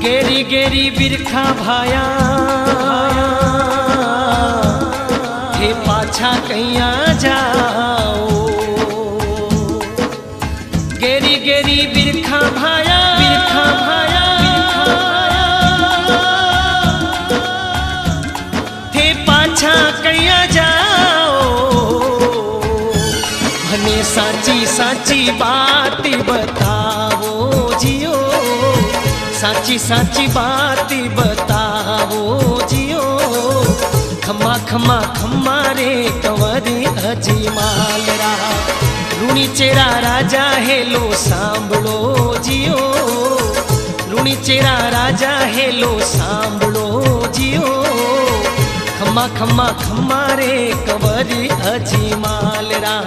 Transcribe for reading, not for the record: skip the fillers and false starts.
गेरी गेरी बिरखा भाया हे पाछा कैया जाओ। गेरी गेरी बिरखा भाया थे पाछा कैया जाओ। भने साची साची बात बताओ जियो, साची साची बात बताओ जियो। खम्मा खम्मा खम्मा रे कंवरी अजमाल रा, रूणी चेरा राजा हेलो सांभळो जियो। रूणी चेरा राजा हेलो सांभळो जियो। खम्मा खम्मा खम्मा रे कंवरी अजमाल रा।